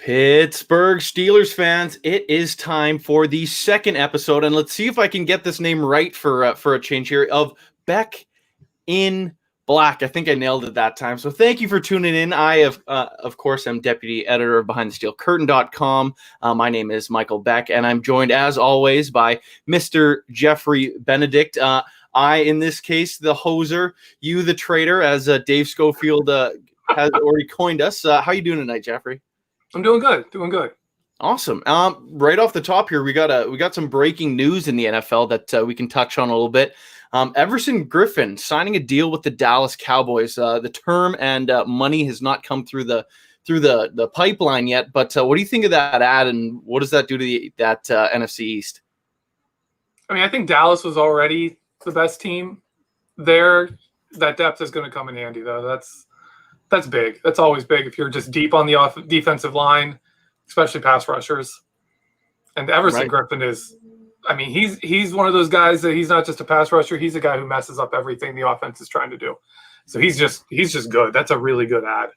Pittsburgh Steelers fans, it is time for the second episode, and let's see if I can get this name right for a change here, of Beck In Black. I think I nailed it that time. So thank you for tuning in. I, of course, am deputy editor of BehindTheSteelCurtain.com. My name is Michael Beck, and I'm joined, as always, by Mr. Jeffrey Benedict. I, in this case, the hoser, you, the traitor, as Dave Schofield has already coined us. How you doing tonight, Jeffrey? I'm doing good. Awesome. Right off the top here, we got some breaking news in the NFL that we can touch on a little bit. Everson Griffin signing a deal with the Dallas Cowboys. The term and money has not come through the pipeline yet. But what do you think of that ad, and what does that do to that NFC East? I mean, I think Dallas was already the best team there. That depth is going to come in handy, though. That's big. That's always big if you're just deep on the defensive line, especially pass rushers. And Everson Griffin is, I mean, he's one of those guys that he's not just a pass rusher. He's a guy who messes up everything the offense is trying to do. So he's just good. That's a really good ad.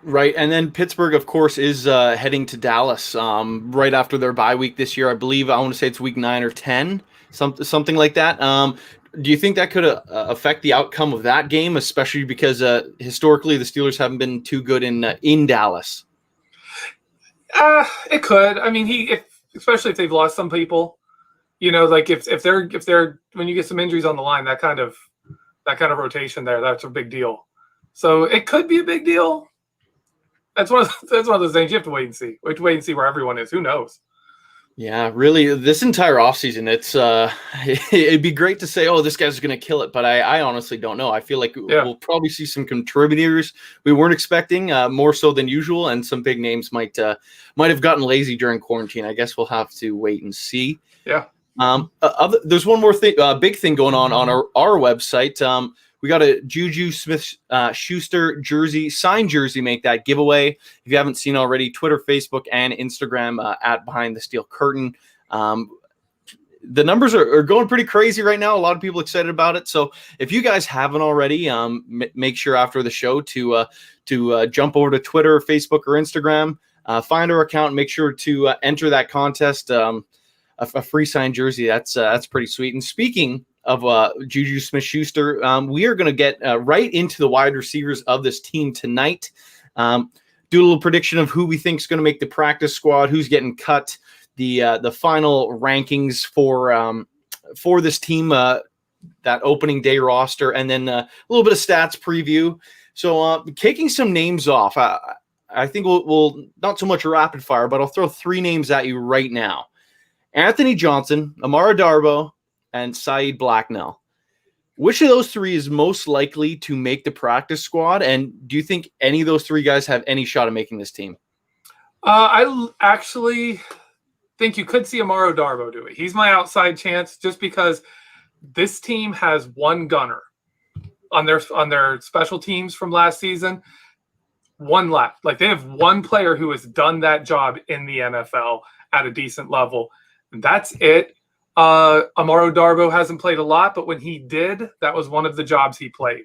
Right. And then Pittsburgh, of course, is heading to Dallas right after their bye week this year. I believe, I want to say it's week 9 or 10, something like that. Do you think that could affect the outcome of that game, especially because historically the Steelers haven't been too good in Dallas? It could. I mean, especially if they've lost some people, like if they're when you get some injuries on the line, that kind of rotation there, that's a big deal. So it could be a big deal. That's one of those things you have to wait and see. We have to wait and see where everyone is. Who knows? Yeah, really, this entire offseason, it'd be great to say, oh, this guy's going to kill it, but I honestly don't know. I feel like we'll probably see some contributors we weren't expecting, more so than usual, and some big names might have gotten lazy during quarantine. I guess we'll have to wait and see. Yeah. There's one more thing, big thing going on our website. We got a Juju Smith-Schuster jersey, signed jersey, make that giveaway. If you haven't seen already, Twitter, Facebook, and Instagram at Behind the Steel Curtain. The numbers are going pretty crazy right now. A lot of people excited about it. So if you guys haven't already, make sure after the show to jump over to Twitter, Facebook, or Instagram, find our account, and make sure to enter that contest. A free signed jersey. That's pretty sweet. And speaking of Juju Smith-Schuster, we are going to get right into the wide receivers of this team tonight. Do a little prediction of who we think is going to make the practice squad, who's getting cut, the final rankings for this team, that opening day roster, and then a little bit of stats preview. So kicking some names off, I think we'll not so much a rapid fire, but I'll throw 3 names at you right now: Anthony Johnson, Amara Darboh, and Saeed Blacknell. Which of those 3 is most likely to make the practice squad? And do you think any of those 3 guys have any shot at making this team? I actually think you could see Amara Darboh do it. He's my outside chance just because this team has one gunner on their special teams from last season. One left. Like, they have one player who has done that job in the NFL at a decent level. That's it. Amara Darboh hasn't played a lot, but when he did, that was one of the jobs he played.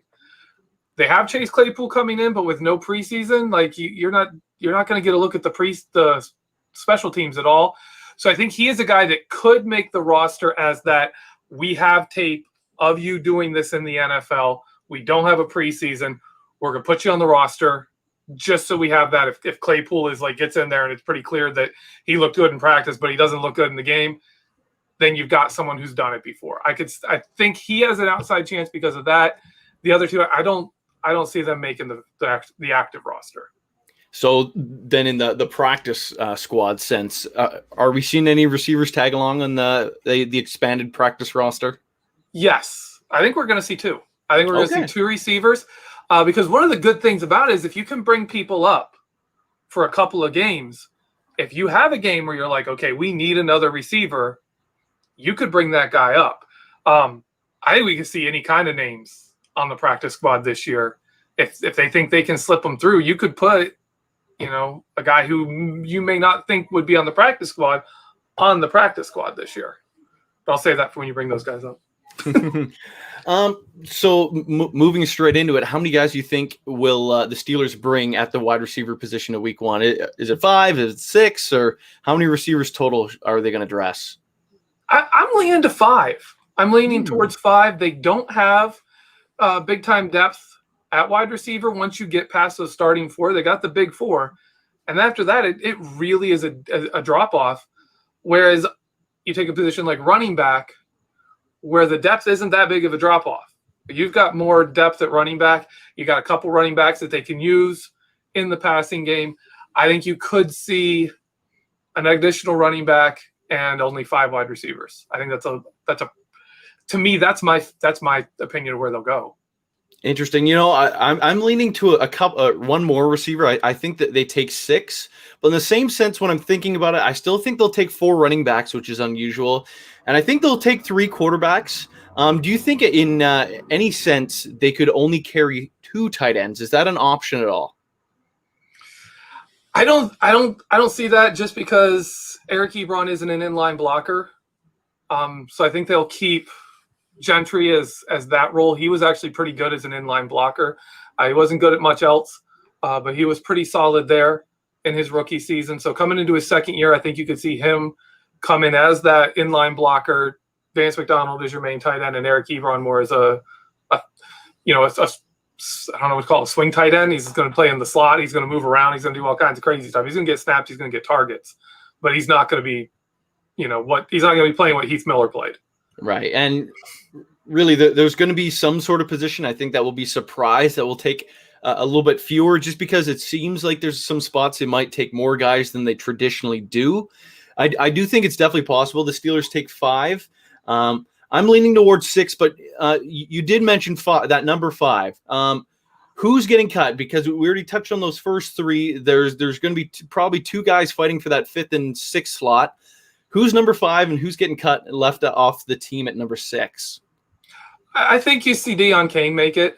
They have Chase Claypool coming in, but with no preseason, like you're not going to get a look at the special teams at all. So I think he is a guy that could make the roster as that we have tape of you doing this in the NFL. We don't have a preseason. We're going to put you on the roster just so we have that. If Claypool is gets in there and it's pretty clear that he looked good in practice, but he doesn't look good in the game, then you've got someone who's done it before. I think he has an outside chance because of that. The other 2, I don't see them making the active roster. So then in the practice squad sense, are we seeing any receivers tag along on the expanded practice roster? Yes. I think we're going to see 2. I think we're going to see 2 receivers because one of the good things about it is if you can bring people up for a couple of games, if you have a game where you're like, okay, we need another receiver, you could bring that guy up. I think we can see any kind of names on the practice squad this year. If they think they can slip them through, you could put, a guy who you may not think would be on the practice squad this year. But I'll save that for when you bring those guys up. So moving straight into it, how many guys do you think will the Steelers bring at the wide receiver position of week 1? Is it 5? Is it 6? Or how many receivers total are they going to dress? I'm leaning to 5. I'm leaning towards 5. They don't have big time depth at wide receiver. Once you get past those starting 4, they got the big 4. And after that, it really is a drop off. Whereas you take a position like running back, where the depth isn't that big of a drop off. You've got more depth at running back. You got a couple running backs that they can use in the passing game. I think you could see an additional running back and only 5 wide receivers. I think to me, that's my opinion of where they'll go. Interesting. I'm leaning to a couple, one more receiver. I think that they take 6, but in the same sense, when I'm thinking about it, I still think they'll take 4 running backs, which is unusual, and I think they'll take 3 quarterbacks. Do you think, in any sense, they could only carry 2 tight ends? Is that an option at all? I don't see that, just because Eric Ebron isn't an inline blocker. So I think they'll keep Gentry as that role. He was actually pretty good as an inline blocker. He wasn't good at much else, but he was pretty solid there in his rookie season. So coming into his second year, I think you could see him come in as that inline blocker. Vance McDonald is your main tight end, and Eric Ebron more as I don't know what to call it, a swing tight end. He's going to play in the slot. He's going to move around. He's going to do all kinds of crazy stuff. He's going to get snaps. He's going to get targets, but he's not going to be, he's not going to be playing what Heath Miller played. Right. And really, there's going to be some sort of position, I think, that will be surprised that will take a little bit fewer, just because it seems like there's some spots they might take more guys than they traditionally do. I do think it's definitely possible the Steelers take 5. I'm leaning towards 6, but you did mention 5, that number 5. Who's getting cut? Because we already touched on those first 3. There's going to be probably 2 guys fighting for that 5th and 6th slot. Who's number 5 and who's getting cut and left off the team at number 6? I think you see Deon Cain make it.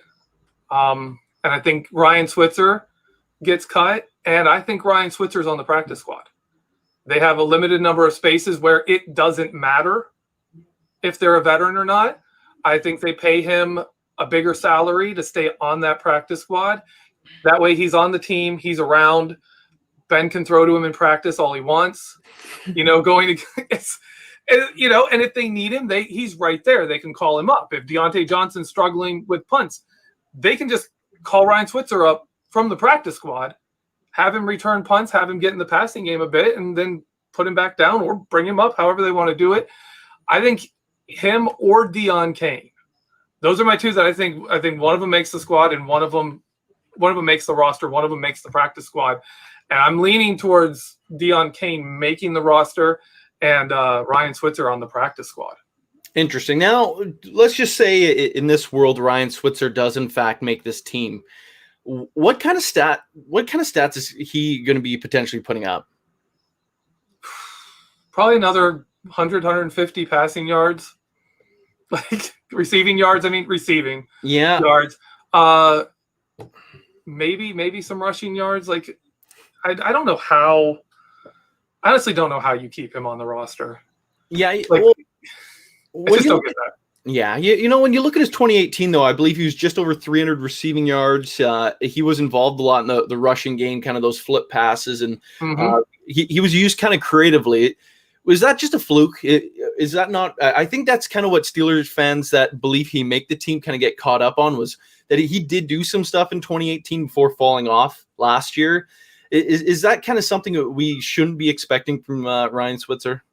And I think Ryan Switzer gets cut. And I think Ryan Switzer's on the practice squad. They have a limited number of spaces where it doesn't matter if they're a veteran or not. I think they pay him a bigger salary to stay on that practice squad. That way he's on the team. He's around. Ben can throw to him in practice all he wants. And if they need him, he's right there. They can call him up. If Deontay Johnson's struggling with punts, they can just call Ryan Switzer up from the practice squad, have him return punts, have him get in the passing game a bit, and then put him back down or bring him up, however they want to do it. I think him or Deon Cain. Those are my 2 that I think one of them makes the squad and one of them makes the roster, one of them makes the practice squad. And I'm leaning towards Deon Cain making the roster and Ryan Switzer on the practice squad. Interesting. Now, let's just say in this world, Ryan Switzer does in fact make this team. What kind of stats is he going to be potentially putting up? Probably another 150 passing yards, like receiving yards. Receiving yards. Maybe some rushing yards. Like, I don't know how. I honestly don't know how you keep him on the roster. Yeah, I just don't get that. Yeah, when you look at his 2018, though, I believe he was just over 300 receiving yards. He was involved a lot in the rushing game, kind of those flip passes, and he was used kind of creatively. Was that just a fluke? Is that not? I think that's kind of what Steelers fans that believe he make the team kind of get caught up on, was that he did do some stuff in 2018 before falling off last year. Is that kind of something that we shouldn't be expecting from Ryan Switzer?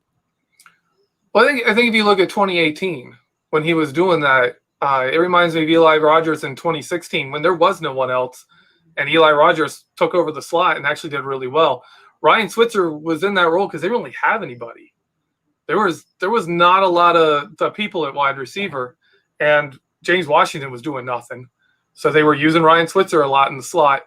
Well, I think if you look at 2018, when he was doing that, it reminds me of Eli Rogers in 2016 when there was no one else, and Eli Rogers took over the slot and actually did really well. Ryan Switzer was in that role because they didn't really have anybody. There was not a lot of the people at wide receiver, and James Washington was doing nothing. So they were using Ryan Switzer a lot in the slot.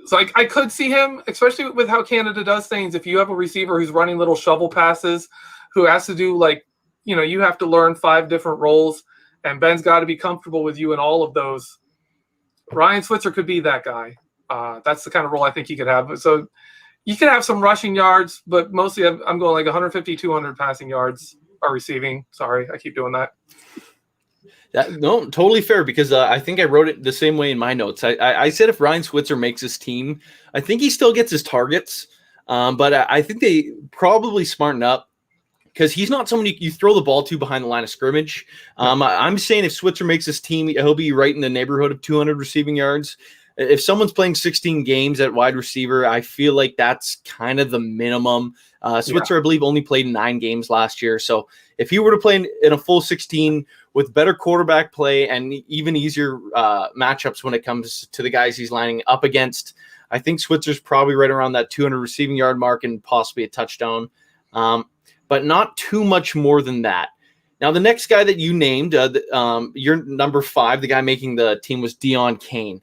So I could see him, especially with how Canada does things. If you have a receiver who's running little shovel passes, who has to do you have to learn 5 different roles, and Ben's got to be comfortable with you in all of those. Ryan Switzer could be that guy. That's the kind of role I think he could have. So you could have some rushing yards, but mostly I'm going like 150, 200 passing yards our receiving. Sorry, I keep doing that. No, totally fair, because I think I wrote it the same way in my notes. I said if Ryan Switzer makes his team, I think he still gets his targets, but I think they probably smarten up, because he's not someone you throw the ball to behind the line of scrimmage. I'm saying if Switzer makes his team, he'll be right in the neighborhood of 200 receiving yards. If someone's playing 16 games at wide receiver, I feel like that's kind of the minimum. Switzer, I believe, only played 9 games last year. So if he were to play in a full 16 with better quarterback play and even easier matchups when it comes to the guys he's lining up against, I think Switzer's probably right around that 200 receiving yard mark and possibly a touchdown, but not too much more than that. Now, the next guy that you named, your number 5, the guy making the team, was Deon Cain.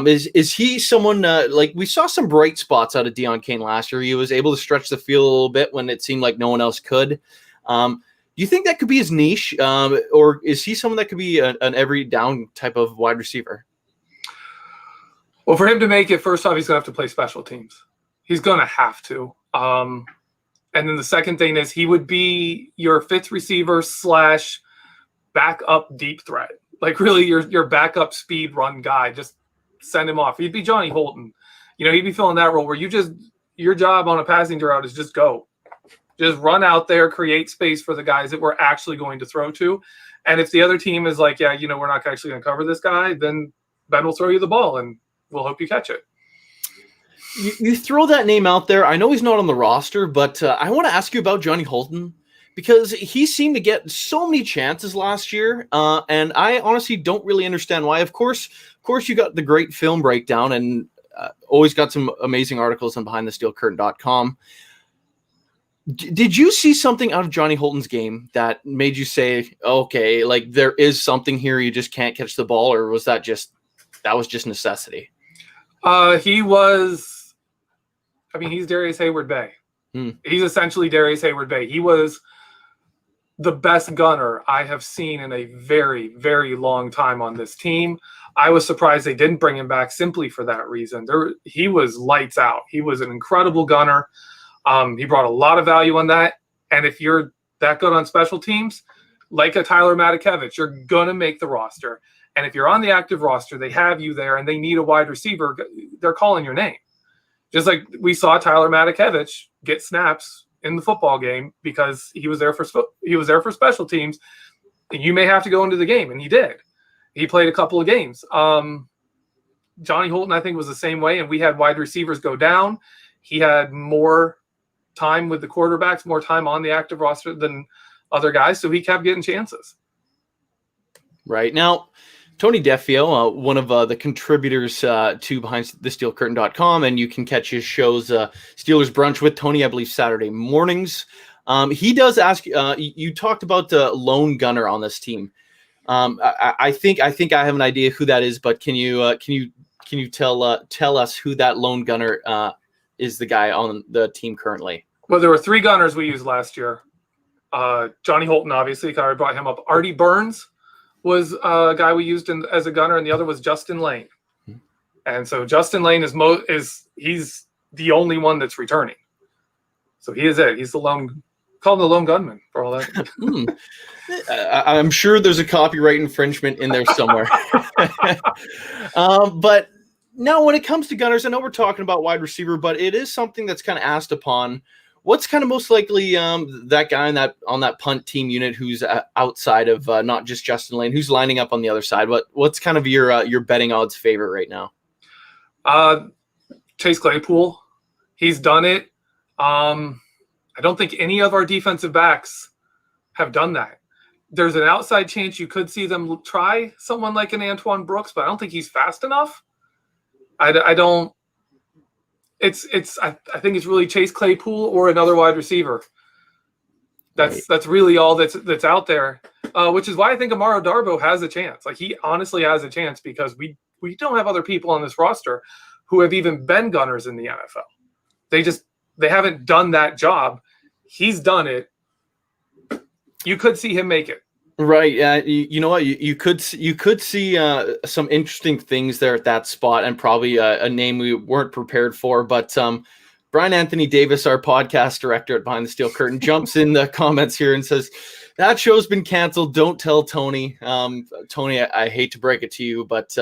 Is he someone like we saw some bright spots out of Deon Cain last year? He was able to stretch the field a little bit when it seemed like no one else could. Do you think that could be his niche, or is he someone that could be an every down type of wide receiver? Well, for him to make it, first off, he's going to have to play special teams. He's going to have to. And then the second thing is he would be your 5th receiver / backup deep threat. Like really your backup speed run guy. Just send him off. He'd be Johnny Holton. He'd be filling that role where your job on a passing route is just go. Just run out there, create space for the guys that we're actually going to throw to. And if the other team is like, we're not actually going to cover this guy, then Ben will throw you the ball and we'll hope you catch it. You throw that name out there. I know he's not on the roster, but I want to ask you about Johnny Holton, because he seemed to get so many chances last year, and I honestly don't really understand why. Of course, you got the great film breakdown and always got some amazing articles on BehindTheSteelCurtain.com. Did you see something out of Johnny Holton's game that made you say, okay, like there is something here, you just can't catch the ball, or was that just necessity? He's Darius Hayward-Bay. He's essentially Darius Hayward-Bay. He was the best gunner I have seen in a very, very long time on this team. I was surprised they didn't bring him back simply for that reason. He was lights out. He was an incredible gunner. He brought a lot of value on that. And if you're that good on special teams, like a Tyler Matakevich, you're going to make the roster. And if you're on the active roster, they have you there and they need a wide receiver, they're calling your name. Just like we saw Tyler Matakevich get snaps in the football game because he was there for special teams. You may have to go into the game, and he did. He played a couple of games. Johnny Holton, I think, was the same way, and we had wide receivers go down. He had more time with the quarterbacks, more time on the active roster than other guys, so he kept getting chances. Right. Now, Tony Defio, one of the contributors to BehindTheSteelCurtain.com, and you can catch his shows, Steelers Brunch with Tony, I believe, Saturday mornings. He does ask, you talked about the lone gunner on this team. I think I have an idea who that is, but can you tell us who that lone gunner is, the guy on the team currently? Well, there were 3 gunners we used last year. Johnny Holton, obviously, I brought him up. Artie Burns was a guy we used as a gunner, and the other was Justin Layne. And so Justin Layne he's the only one that's returning. So he is it. He's the lone, called the lone gunman for all that. I'm sure there's a copyright infringement in there somewhere. But now when it comes to gunners, I know we're talking about wide receiver, but it is something that's kind of asked upon. What's kind of most likely that guy on that punt team unit who's outside of not just Justin Layne, who's lining up on the other side? What's kind of your betting odds favorite right now? Chase Claypool. He's done it. I don't think any of our defensive backs have done that. There's an outside chance you could see them try someone like an Antoine Brooks, but I don't think he's fast enough. I think it's really Chase Claypool or another wide receiver. That's really all that's out there, which is why I think Amaro Darboh has a chance. Like, he honestly has a chance because we don't have other people on this roster who have even been gunners in the NFL. They haven't done that job. He's done it. You could see him make it. Right. You know what? You could see some interesting things there at that spot, and probably a name we weren't prepared for. But Brian Anthony Davis, our podcast director at Behind the Steel Curtain, jumps in the comments here and says, that show's been canceled. Don't tell Tony. Tony, I hate to break it to you, but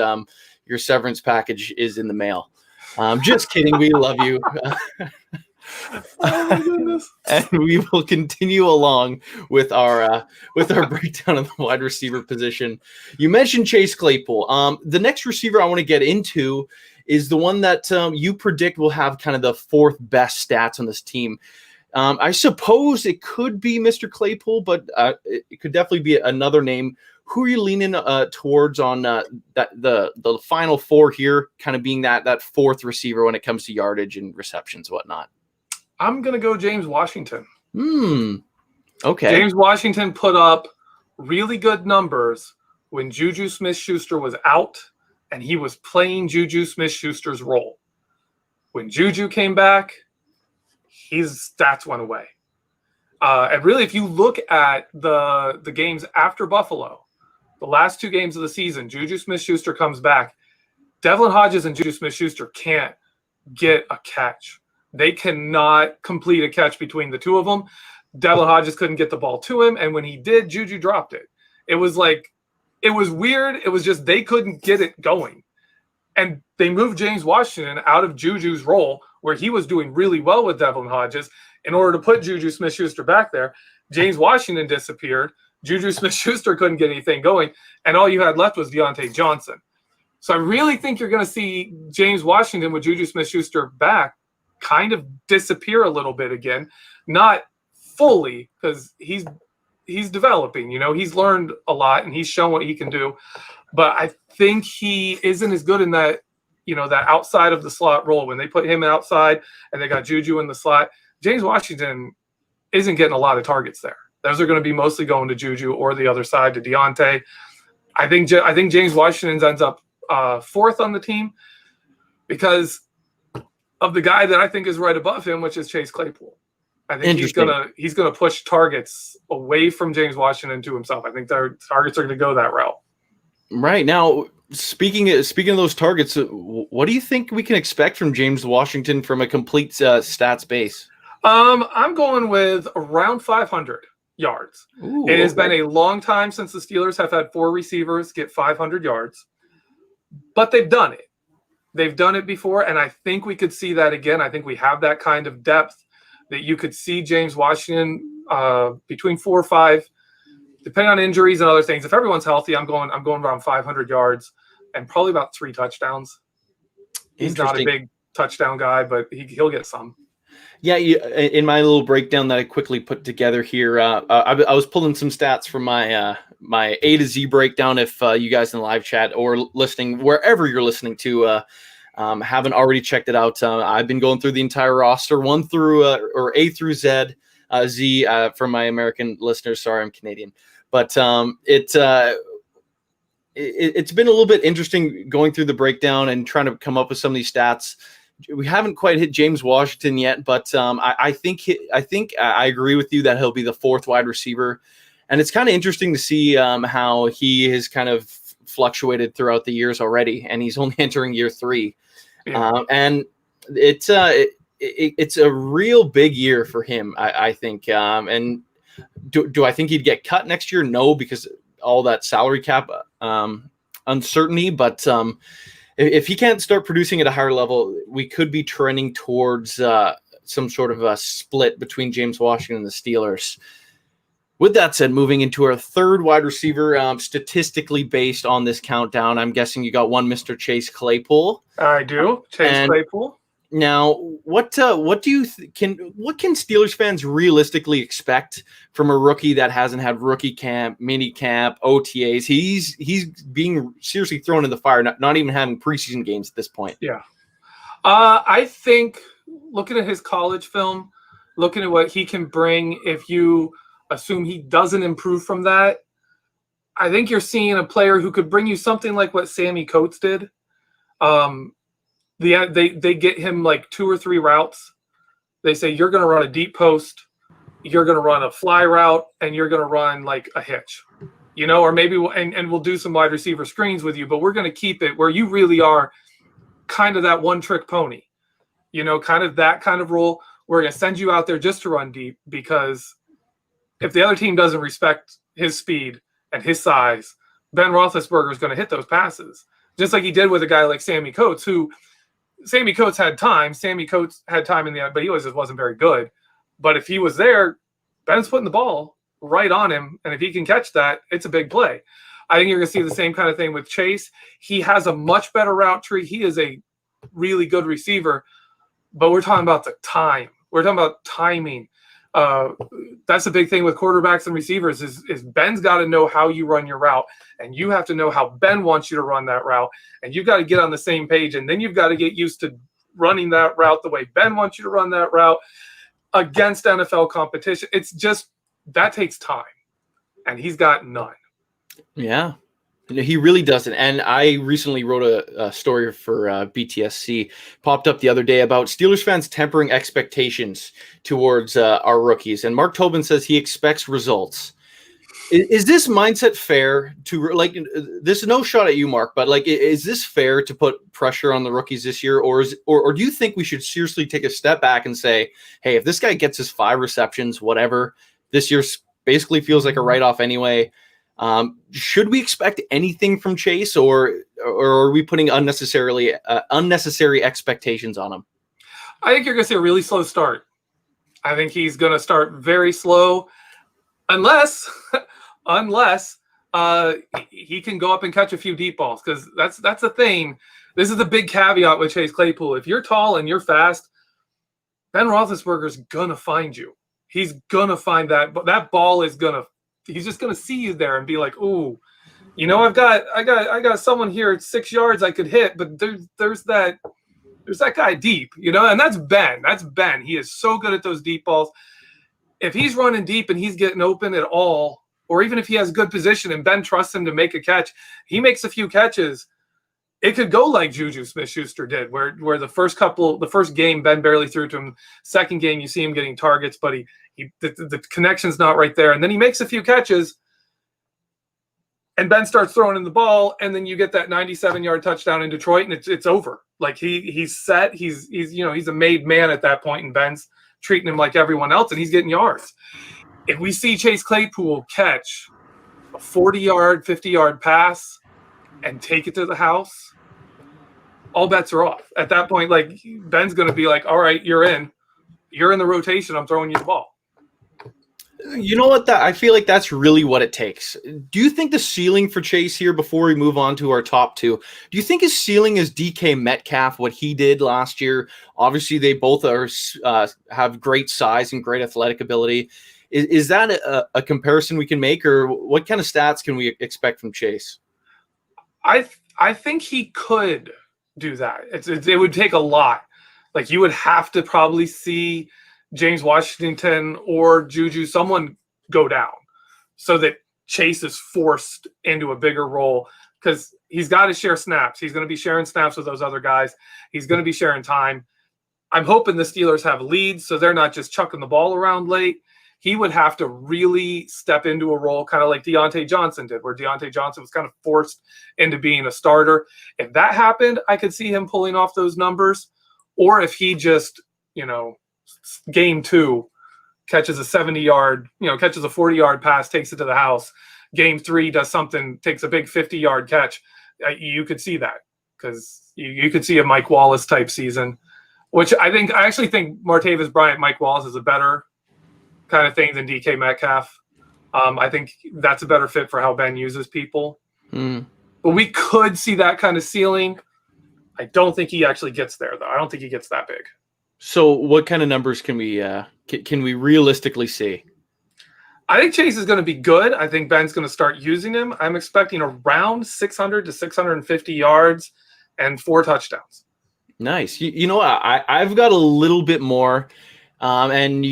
your severance package is in the mail. Just kidding. We love you. Oh my goodness. And we will continue along with our breakdown of the wide receiver position. You mentioned Chase Claypool. The next receiver I want to get into is the one that you predict will have kind of the fourth best stats on this team. I suppose it could be Mr. Claypool, but it could definitely be another name. Who are you leaning towards on the final four here, kind of being that fourth receiver when it comes to yardage and receptions, whatnot? I'm going to go James Washington. Okay. James Washington put up really good numbers when Juju Smith-Schuster was out and he was playing Juju Smith-Schuster's role. When Juju came back, his stats went away. And really, if you look at the games after Buffalo, the last two games of the season, Juju Smith-Schuster comes back. Devlin Hodges and Juju Smith-Schuster can't get a catch. They cannot complete a catch between the two of them. Devlin Hodges couldn't get the ball to him, and when he did, Juju dropped it. It was weird. It was just they couldn't get it going. And they moved James Washington out of Juju's role, where he was doing really well with Devlin Hodges, in order to put Juju Smith-Schuster back there. James Washington disappeared. Juju Smith-Schuster couldn't get anything going, and all you had left was Deontay Johnson. So I really think you're going to see James Washington with Juju Smith-Schuster back kind of disappear a little bit again. Not fully, because he's developing. He's learned a lot, and he's shown what he can do. But I think he isn't as good in that, that outside of the slot role. When they put him outside and they got Juju in the slot, James Washington isn't getting a lot of targets there. Those are going to be mostly going to Juju or the other side to Deontay. I think James Washington ends up fourth on the team because of the guy that I think is right above him, which is Chase Claypool. I think he's gonna push targets away from James Washington to himself. I think their targets are going to go that route. Right now, speaking of those targets, what do you think we can expect from James Washington from a complete stats base? I'm going with around 500 yards. Ooh, it has been a long time since the Steelers have had four receivers get 500 yards, but they've done it. They've done it before, and I think we could see that again. I think we have that kind of depth that you could see James Washington between 4 or 5, depending on injuries and other things. If everyone's healthy, I'm going around 500 yards and probably about 3 touchdowns. He's not a big touchdown guy, but he'll get some. Yeah, in my little breakdown that I quickly put together here, I was pulling some stats from my my A to Z breakdown. If you guys in the live chat or listening, wherever you're listening to, haven't already checked it out, I've been going through the entire roster, 1 through or A through Z, Z for my American listeners. Sorry, I'm Canadian, but it's been a little bit interesting going through the breakdown and trying to come up with some of these stats. We haven't quite hit James Washington yet, but I think I agree with you that he'll be the fourth wide receiver, and it's kind of interesting to see how he has kind of fluctuated throughout the years already, and he's only entering year 3, and it's a real big year for him, I think. And do I think he'd get cut next year? No, because all that salary cap uncertainty, but. If he can't start producing at a higher level, we could be trending towards some sort of a split between James Washington and the Steelers. With that said, moving into our third wide receiver, statistically based on this countdown, I'm guessing you got one Mr. Chase Claypool. I do. Chase Claypool. Now, what can Steelers fans realistically expect from a rookie that hasn't had rookie camp, mini camp, OTAs? He's being seriously thrown in the fire, not even having preseason games at this point. Yeah, I think looking at his college film, looking at what he can bring, if you assume he doesn't improve from that, I think you're seeing a player who could bring you something like what Sammy Coates did. They get him like 2 or 3 routes. They say, you're going to run a deep post, you're going to run a fly route, and you're going to run like a hitch, or maybe we'll do some wide receiver screens with you, but we're going to keep it where you really are kind of that one trick pony. kind of that kind of role. We're going to send you out there just to run deep, because if the other team doesn't respect his speed and his size, Ben Roethlisberger is going to hit those passes, just like he did with a guy like Sammy Coates, who Sammy Coates had time. Sammy Coates had time in the end, but he just wasn't very good. But if he was there, Ben's putting the ball right on him, and if he can catch that, it's a big play. I think you're going to see the same kind of thing with Chase. He has a much better route tree. He is a really good receiver, but we're talking about the time. We're talking about timing. That's the big thing with quarterbacks and receivers is Ben's got to know how you run your route, and you have to know how Ben wants you to run that route, and you've got to get on the same page, and then you've got to get used to running that route the way Ben wants you to run that route against NFL competition. It's just that takes time, and he's got none. Yeah, he really doesn't. And I recently wrote a story for BTSC, popped up the other day about Steelers fans tempering expectations towards our rookies. And Mark Tobin says he expects results. Is this mindset fair to, like, this is no shot at you, Mark, but like, is this fair to put pressure on the rookies this year? Or do you think we should seriously take a step back and say, hey, if this guy gets his 5 receptions, whatever, this year basically feels like a write-off anyway. Should we expect anything from Chase, or are we putting unnecessary expectations on him? I think you're going to see a really slow start. I think he's going to start very slow, unless he can go up and catch a few deep balls, because that's the thing. This is the big caveat with Chase Claypool. If you're tall and you're fast, Ben Roethlisberger's going to find you. He's going to find that ball is going to. He's just going to see you there and be like, "Ooh, I got someone here at 6 yards I could hit, but there's that guy deep, and that's Ben. That's Ben. He is so good at those deep balls. If he's running deep and he's getting open at all, or even if he has good position and Ben trusts him to make a catch, he makes a few catches. It could go like Juju Smith-Schuster did, where the first game Ben barely threw to him. Second game you see him getting targets, but the connection's not right there. And then he makes a few catches, and Ben starts throwing in the ball, and then you get that 97-yard touchdown in Detroit, and it's over. Like he's set. He's a made man at that point, and Ben's treating him like everyone else, and he's getting yards. If we see Chase Claypool catch a 40-yard, 50-yard pass and take it to the house, all bets are off. At that point, like, Ben's going to be like, all right, you're in the rotation. I'm throwing you the ball. You know what? I feel like that's really what it takes. Do you think the ceiling for Chase here, before we move on to our top two, do you think his ceiling is DK Metcalf, what he did last year? Obviously, they both have great size and great athletic ability. Is that a comparison we can make, or what kind of stats can we expect from Chase? I think he could do that. It would take a lot. Like, you would have to probably see James Washington or Juju, someone go down, so that Chase is forced into a bigger role, because he's got to share snaps. He's going to be sharing snaps with those other guys. He's going to be sharing time. I'm hoping the Steelers have leads, so they're not just chucking the ball around late. He would have to really step into a role, kind of like Deontay Johnson did, where Deontay Johnson was kind of forced into being a starter. If that happened, I could see him pulling off those numbers. Or if he just, game 2 catches a 70-yard, catches a 40-yard pass, takes it to the house. Game 3 does something, takes a big 50-yard catch. You could see that, because you could see a Mike Wallace type season, which I actually think Martavis Bryant, Mike Wallace is a better kind of thing than DK Metcalf. I think that's a better fit for how Ben uses people. But we could see that kind of ceiling. I don't think he actually gets there, though. I don't think he gets that big. So what kind of numbers can we realistically see? I think Chase is going to be good. I think Ben's going to start using him. I'm expecting around 600 to 650 yards and 4 touchdowns. Nice. I've got a little bit more, and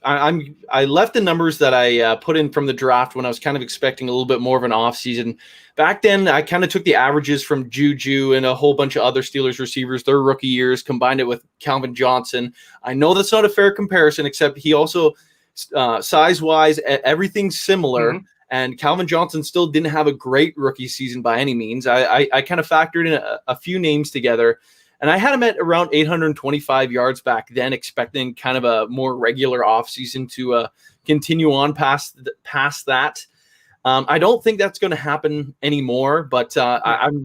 I left the numbers that I put in from the draft when I was kind of expecting a little bit more of an offseason. Back then, I kind of took the averages from Juju and a whole bunch of other Steelers receivers, their rookie years, combined it with Calvin Johnson. I know that's not a fair comparison, except he also, size-wise, everything's similar. Mm-hmm. And Calvin Johnson still didn't have a great rookie season by any means. I kind of factored in a few names together. And I had him at around 825 yards back then, expecting kind of a more regular offseason to continue on past that. I don't think that's going to happen anymore, but I'm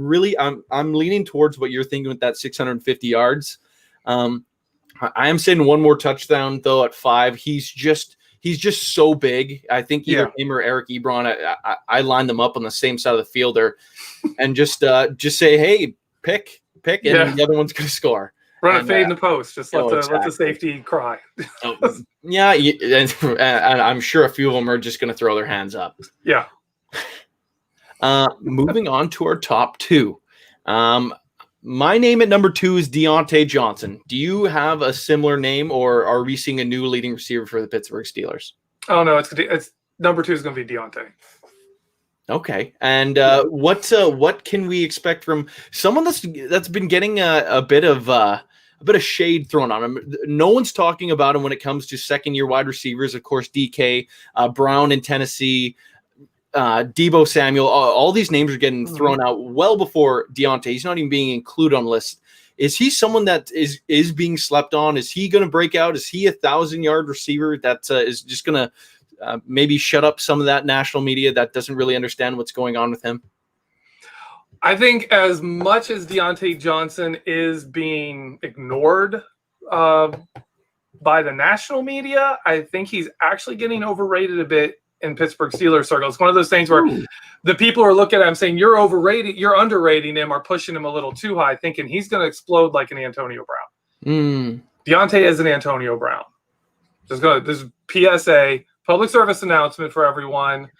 leaning towards what you're thinking with that 650 yards. I am saying one more touchdown though at 5. He's just so big. I think either him or Eric Ebron, I line them up on the same side of the field and just say, hey, pick, and the other one's going to score. Run a fade in the post. Just let the safety cry. Yeah, and I'm sure a few of them are just going to throw their hands up. Yeah. Moving on to our top 2. My name at number 2 is Deontay Johnson. Do you have a similar name, or are we seeing a new leading receiver for the Pittsburgh Steelers? Oh no, it's number 2 is going to be Deontay. Okay, and what can we expect from someone that's been getting a bit of shade thrown on him? No one's talking about him when it comes to second-year wide receivers. Of course, DK, Brown in Tennessee, Deebo Samuel, all these names are getting thrown out well before Deontay. He's not even being included on the list. Is he someone that is being slept on? Is he going to break out? Is he a 1,000-yard receiver that is just going to maybe shut up some of that national media that doesn't really understand what's going on with him? I think as much as Deontay Johnson is being ignored by the national media, I think he's actually getting overrated a bit in Pittsburgh Steelers circles. It's one of those things where the people are looking at him saying, you're overrated, you're underrating him, or pushing him a little too high, thinking he's going to explode like an Antonio Brown. Deontay is an Antonio Brown. This is PSA, public service announcement for everyone.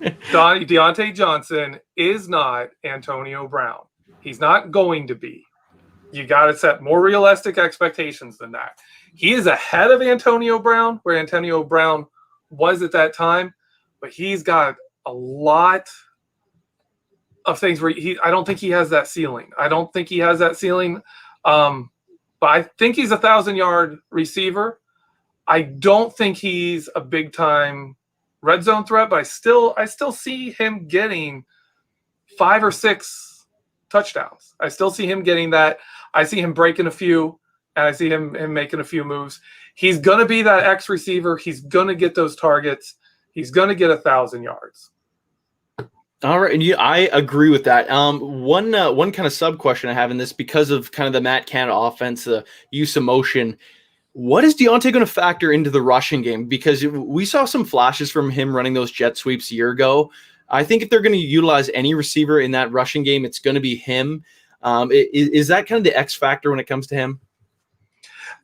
Deontay Johnson is not Antonio Brown. He's not going to be. You got to set more realistic expectations than that. He is ahead of Antonio Brown, where Antonio Brown was at that time, but he's got a lot of things where I don't think he has that ceiling. But I think he's a 1,000-yard receiver. I don't think he's a big time red zone threat, but I still see him getting 5 or 6 touchdowns. I still see him getting that. I see him breaking a few, and I see him making a few moves. He's going to be that X receiver. He's going to get those targets. He's going to get 1,000 yards. All right, and I agree with that. One kind of sub question I have in this, because of kind of the Matt Canada offense, the use of motion. What is Deontay going to factor into the rushing game? Because we saw some flashes from him running those jet sweeps a year ago. I think if they're going to utilize any receiver in that rushing game, it's going to be him. Is that kind of the X factor when it comes to him?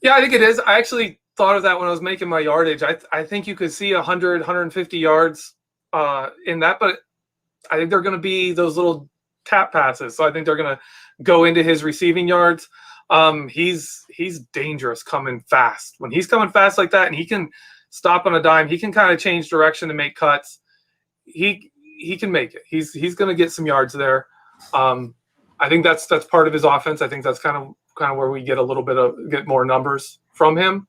Yeah, I think it is. I actually thought of that when I was making my yardage. I think you could see 100, 150 yards in that, but I think they're going to be those little tap passes. So I think they're going to go into his receiving yards. He's dangerous coming fast. When he's coming fast like that, and he can stop on a dime, he can kind of change direction and make cuts. He can make it. He's going to get some yards there. I think that's part of his offense. I think that's kind of where we get get more numbers from him,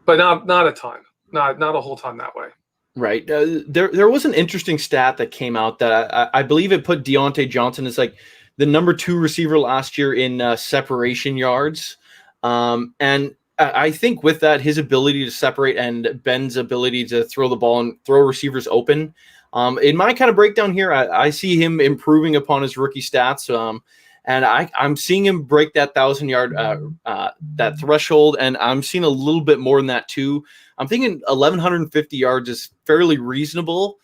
but not a ton, not a whole ton that way. Right. There was an interesting stat that came out that I believe it put Deontay Johnson as like the number 2 receiver last year in separation yards. And I think with that, his ability to separate and Ben's ability to throw the ball and throw receivers open. In my kind of breakdown here, I see him improving upon his rookie stats. And I'm seeing him break that 1,000-yard that threshold, and I'm seeing a little bit more than that too. I'm thinking 1,150 yards is fairly reasonable,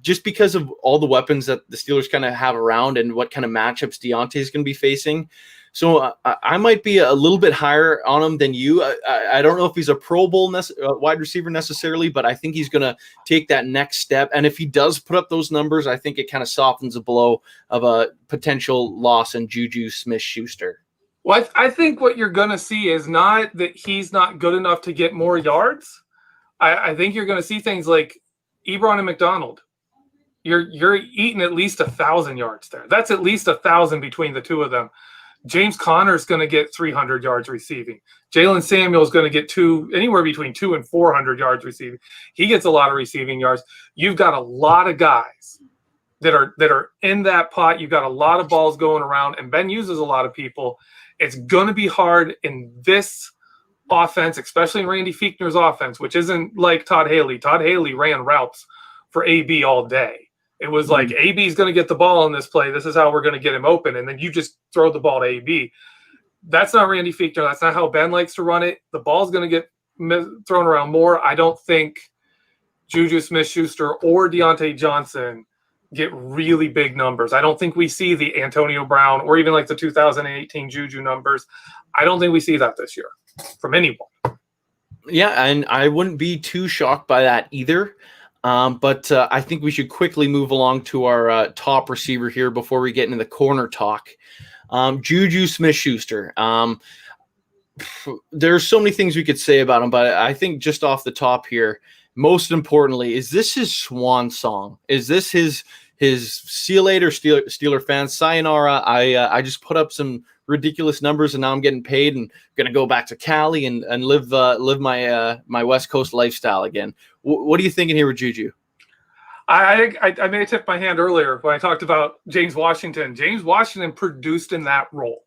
just because of all the weapons that the Steelers kind of have around and what kind of matchups Deontay is going to be facing. So I might be a little bit higher on him than you. I don't know if he's a Pro Bowl wide receiver necessarily, but I think he's going to take that next step. And if he does put up those numbers, I think it kind of softens the blow of a potential loss in Juju Smith-Schuster. Well, I think what you're going to see is not that he's not good enough to get more yards. I think you're going to see things like Ebron and McDonald. You're eating at least 1,000 yards there. That's at least 1,000 between the two of them. James Conner's going to get 300 yards receiving. Jalen Samuel is going to get anywhere between 200 and 400 yards receiving. He gets a lot of receiving yards. You've got a lot of guys that are in that pot. You've got a lot of balls going around, and Ben uses a lot of people. It's going to be hard in this offense, especially in Randy Fiechner's offense, which isn't like Todd Haley. Todd Haley ran routes for AB all day. It was like, AB is going to get the ball on this play. This is how we're going to get him open. And then you just throw the ball to AB. That's not Randy Fiechner. That's not how Ben likes to run it. The ball's going to get thrown around more. I don't think Juju Smith-Schuster or Deontay Johnson get really big numbers. I don't think we see the Antonio Brown or even like the 2018 Juju numbers. I don't think we see that this year from anyone. Yeah, and I wouldn't be too shocked by that either. But I think we should quickly move along to our top receiver here before we get into the corner talk. Juju Smith-Schuster. There's so many things we could say about him, but I think just off the top here, most importantly, is this his swan song? Is this his see you later, Steeler fans, sayonara? I just put up some ridiculous numbers and now I'm getting paid and gonna go back to Cali and live my West Coast lifestyle again. What are you thinking here with Juju? I may have tipped my hand earlier when I talked about James Washington. James Washington produced in that role.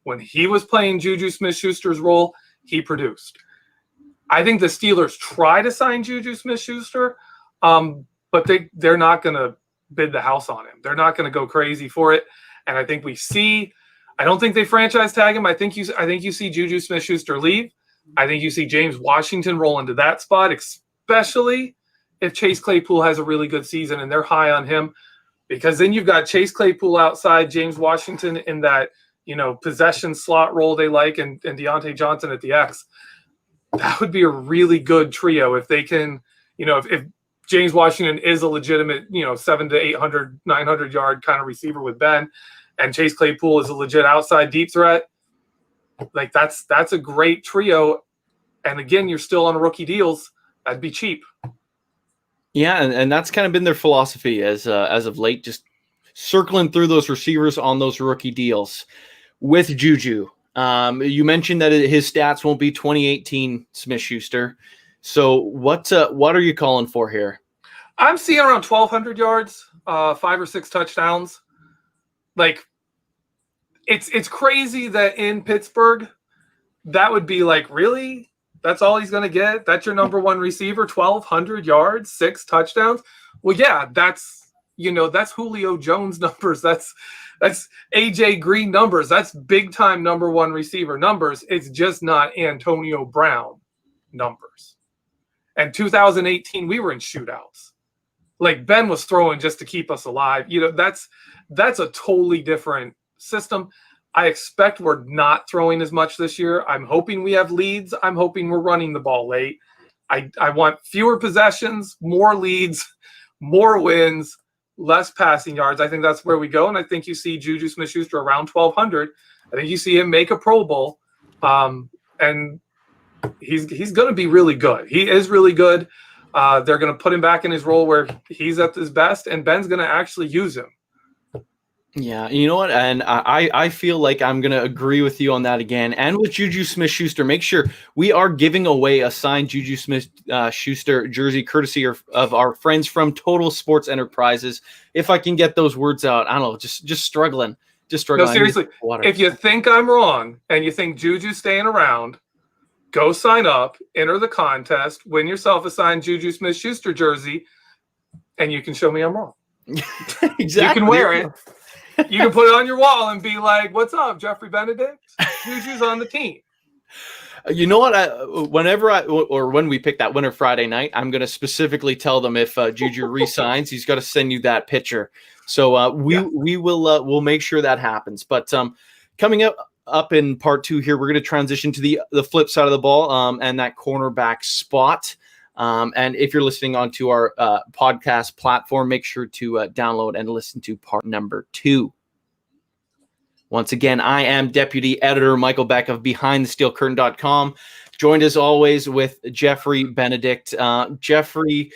When he was playing Juju Smith-Schuster's role, he produced. I think the Steelers try to sign Juju Smith-Schuster, but they're not going to bid the house on him. They're not going to go crazy for it. And I think I don't think they franchise tag him. I think you see Juju Smith-Schuster leave. I think you see James Washington roll into that spot, especially if Chase Claypool has a really good season and they're high on him, because then you've got Chase Claypool outside, James Washington in that, possession slot role they like, and Deontay Johnson at the X. That would be a really good trio if they can, if James Washington is a legitimate, 700 to 800, 900 yard kind of receiver with Ben, and Chase Claypool is a legit outside deep threat. Like that's a great trio. And again, you're still on rookie deals. That'd be cheap. Yeah, and that's kind of been their philosophy as of late, just circling through those receivers on those rookie deals. With Juju, you mentioned that his stats won't be 2018 Smith-Schuster. So what are you calling for here? I'm seeing around 1,200 yards, 5 or 6 touchdowns. Like, it's crazy that in Pittsburgh, that would be like, really? That's all he's going to get? That's your number one receiver, 1,200 yards, 6 touchdowns? Well, yeah, that's Julio Jones numbers. That's AJ Green numbers. That's big time number one receiver numbers. It's just not Antonio Brown numbers. And 2018, we were in shootouts. Like Ben was throwing just to keep us alive. That's a totally different system. I expect we're not throwing as much this year. I'm hoping we have leads. I'm hoping we're running the ball late. I want fewer possessions, more leads, more wins, less passing yards. I think that's where we go. And I think you see Juju Smith-Schuster around 1,200. I think you see him make a Pro Bowl. And he's going to be really good. He is really good. They're going to put him back in his role where he's at his best, and Ben's going to actually use him. Yeah, you know what? And I feel like I'm going to agree with you on that again. And with Juju Smith-Schuster, make sure we are giving away a signed Juju Smith-Schuster jersey courtesy of our friends from Total Sports Enterprises. If I can get those words out, I don't know, just struggling. No, seriously, if you think I'm wrong and you think Juju's staying around, go sign up, enter the contest, win yourself a signed Juju Smith-Schuster jersey, and you can show me I'm wrong. Exactly. You can wear it. You can put it on your wall and be like, "What's up, Jeffrey Benedict? Juju's on the team." You know what? When we pick that winner Friday night, I'm going to specifically tell them if Juju resigns, he's got to send you that picture. So we'll make sure that happens. But coming up in part 2 here, we're going to transition to the flip side of the ball and that cornerback spot. And if you're listening onto our podcast platform, make sure to download and listen to part number 2. Once again, I am Deputy Editor Michael Beck of BehindTheSteelCurtain.com, joined as always with Jeffrey Benedict. Jeffrey,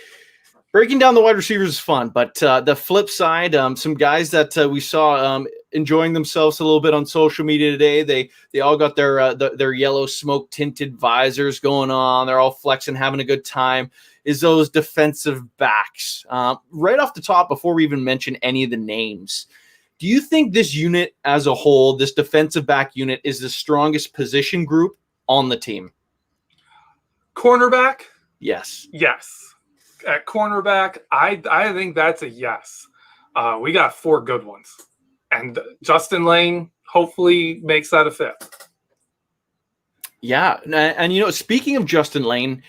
breaking down the wide receivers is fun, but the flip side, some guys that we saw enjoying themselves a little bit on social media today. They all got their yellow smoke tinted visors going on. They're all flexing, having a good time. Is those defensive backs. Right off the top, before we even mention any of the names, do you think this unit as a whole, this defensive back unit, is the strongest position group on the team? Cornerback? Yes. Yes. At cornerback, I think that's a yes. We got 4 good ones. And Justin Layne hopefully makes that a 5th. Yeah. And speaking of Justin Layne,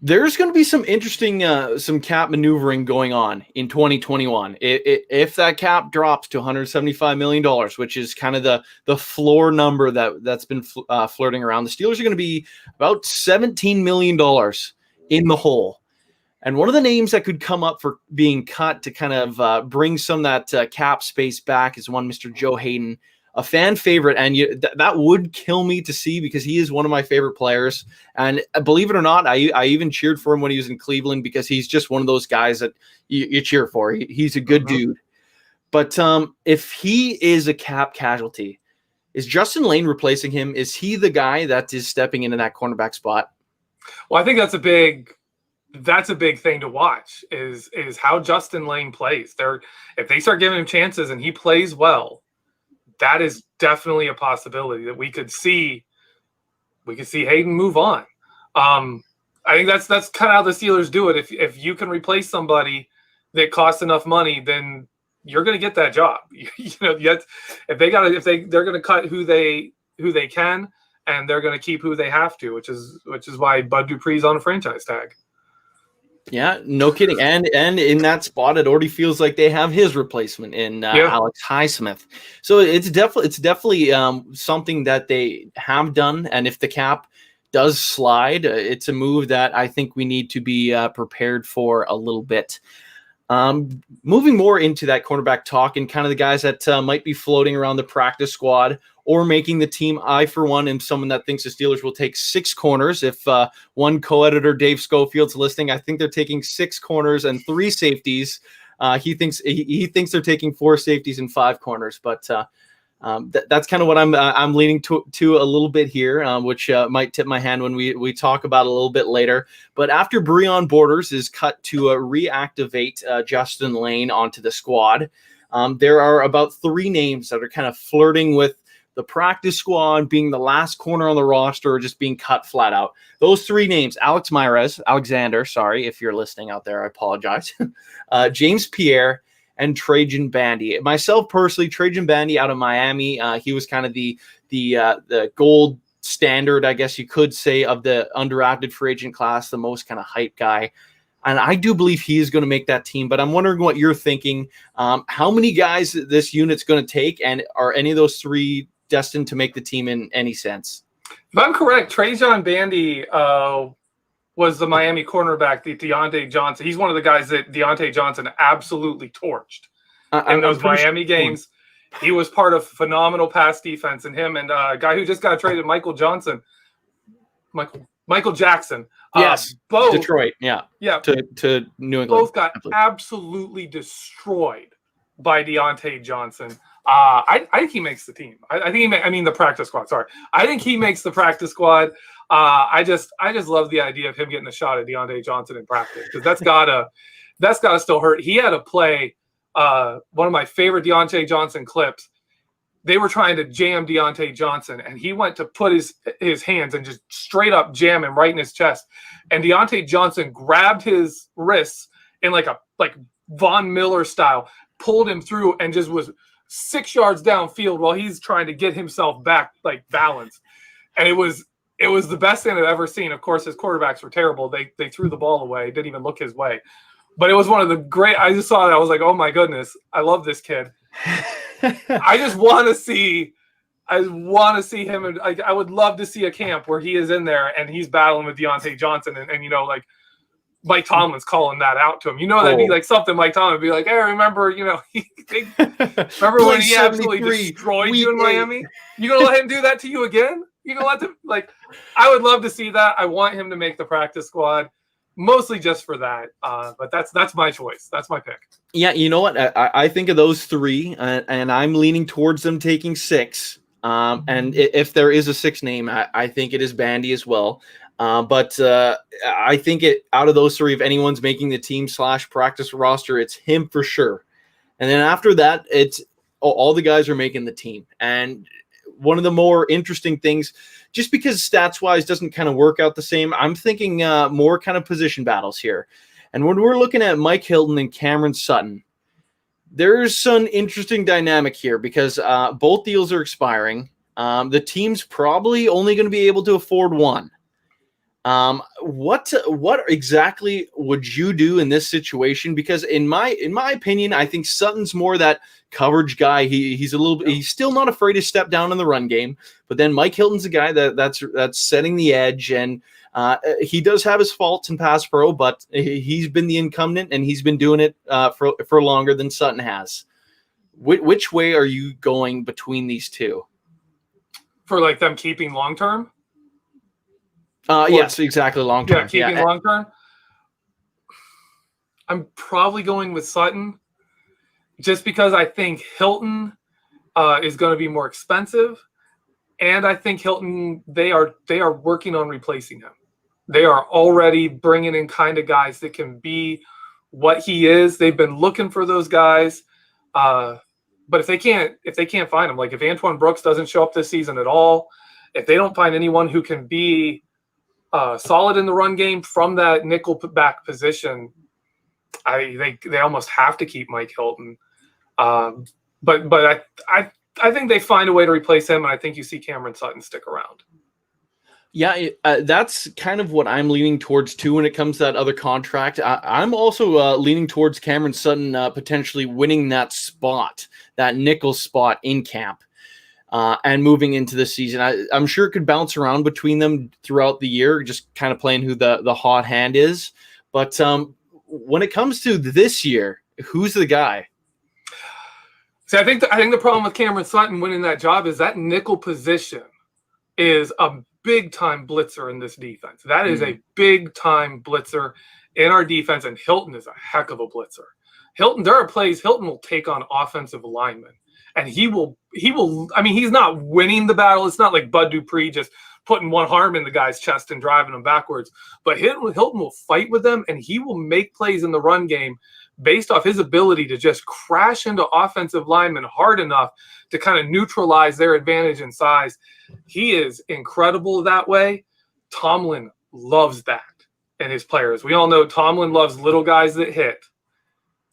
there's going to be some interesting some cap maneuvering going on in 2021. If that cap drops to $175 million, which is kind of the floor number that's been flirting around, the Steelers are going to be about $17 million in the hole. And one of the names that could come up for being cut to kind of bring some of that cap space back is one Mr. Joe Haden, a fan favorite. And that would kill me to see because he is one of my favorite players. And believe it or not, I even cheered for him when he was in Cleveland because he's just one of those guys that you cheer for. He's a good dude. But if he is a cap casualty, is Justin Layne replacing him? Is he the guy that is stepping into that cornerback spot? Well, I think that's a big thing to watch is how Justin Layne plays. If they start giving him chances and he plays well, that is definitely a possibility that we could see Haden move on. I think that's kind of how the Steelers do it. If you can replace somebody that costs enough money, then you're going to get that job. Yet if they're going to cut who they can, and they're going to keep who they have to, which is why Bud Dupree's on a franchise tag. Yeah, no kidding. And in that spot, it already feels like they have his replacement in Alex Highsmith. So it's definitely something that they have done. And if the cap does slide, it's a move that I think we need to be prepared for a little bit. Moving more into that cornerback talk and kind of the guys that might be floating around the practice squad or making the team. I, for one, am someone that thinks the Steelers will take 6 corners. If one co-editor, Dave Schofield's listening, I think they're taking 6 corners and 3 safeties. He thinks they're taking 4 safeties and 5 corners, but that's kind of what I'm leaning to a little bit here, which might tip my hand when we talk about a little bit later. But after Breon Borders is cut to reactivate Justin Layne onto the squad, there are about 3 names that are kind of flirting with the practice squad, being the last corner on the roster, or just being cut flat out. Those 3 names: Alexander, sorry if you're listening out there, I apologize. James Pierre and Trajan Bandy. Myself personally, Trajan Bandy out of Miami, he was kind of the gold standard, I guess you could say, of the undrafted free agent class, the most kind of hype guy. And I do believe he is going to make that team, but I'm wondering what you're thinking. How many guys this unit's going to take, and are any of those 3 destined to make the team in any sense? If I'm correct, Trajan Bandy was the Miami cornerback, the Deontay Johnson. He's one of the guys that Deontay Johnson absolutely torched in those Miami games. He was part of phenomenal pass defense, and him and a guy who just got traded, Michael Jackson. Yes, both Detroit. Yeah, to New England. Both got absolutely destroyed by Deontay Johnson. I think he makes the team. I mean the practice squad. Sorry, I think he makes the practice squad. I just love the idea of him getting a shot at Deontay Johnson in practice, because that's gotta still hurt. He had a play. One of my favorite Deontay Johnson clips. They were trying to jam Deontay Johnson, and he went to put his hands and just straight up jam him right in his chest. And Deontay Johnson grabbed his wrists in like Von Miller style, pulled him through, and just was 6 yards downfield while he's trying to get himself back, like, balanced. And it was the best thing I've ever seen. Of course, his quarterbacks were terrible. They threw the ball away, didn't even look his way. But it was one of the great. I just saw it. I was like, oh my goodness, I love this kid. I just want to see him. And I would love to see a camp where he is in there and he's battling with Deontay Johnson, and like Mike Tomlin's calling that out to him. That'd be like something Mike Tomlin would be like, hey, remember, remember when he absolutely destroyed you in Miami? You gonna let him do that to you again? You gonna let them? Like, I would love to see that. I want him to make the practice squad. mostly just for that. But that's my choice. That's my pick. Yeah, you know what? I think of those three, and I'm leaning towards them taking six. And if there is a sixth name, I think it is Bandy as well. But I think out of those three, if anyone's making the team / practice roster, it's him for sure. And then after that, it's all the guys are making the team. And one of the more interesting things, just because stats-wise doesn't kind of work out the same, I'm thinking more kind of position battles here. And when we're looking at Mike Hilton and Cameron Sutton, there's some interesting dynamic here because both deals are expiring. The team's probably only going to be able to afford one. What exactly would you do in this situation? Because in my opinion, I think Sutton's more that coverage guy. He's still not afraid to step down in the run game. But then Mike Hilton's a guy that's setting the edge, and he does have his faults in pass pro, but he's been the incumbent and he's been doing it for longer than Sutton has. Which way are you going between these two? For like them keeping long term? Yes, exactly. Long term. Yeah, keeping long term. I'm probably going with Sutton, just because I think Hilton is going to be more expensive, and I think Hilton they are working on replacing him. They are already bringing in kind of guys that can be what he is. They've been looking for those guys, but if they can't find them, like if Antoine Brooks doesn't show up this season at all, if they don't find anyone who can be solid in the run game from that nickel back position, they almost have to keep Mike Hilton. But I think they find a way to replace him, and I think you see Cameron Sutton stick around. Yeah, that's kind of what I'm leaning towards too when it comes to that other contract. I'm also leaning towards Cameron Sutton potentially winning that spot, that nickel spot in camp. And moving into the season, I'm sure it could bounce around between them throughout the year, just kind of playing who the hot hand is. But when it comes to this year, who's the guy? See, I think the problem with Cameron Sutton winning that job is that nickel position is a big-time blitzer in this defense. That is a big-time blitzer in our defense, and Hilton is a heck of a blitzer. There are plays Hilton will take on offensive linemen. And he will, I mean, he's not winning the battle. It's not like Bud Dupree just putting one arm in the guy's chest and driving him backwards. But Hilton will fight with them, and he will make plays in the run game based off his ability to just crash into offensive linemen hard enough to kind of neutralize their advantage in size. He is incredible that way. Tomlin loves that in his players. We all know Tomlin loves little guys that hit,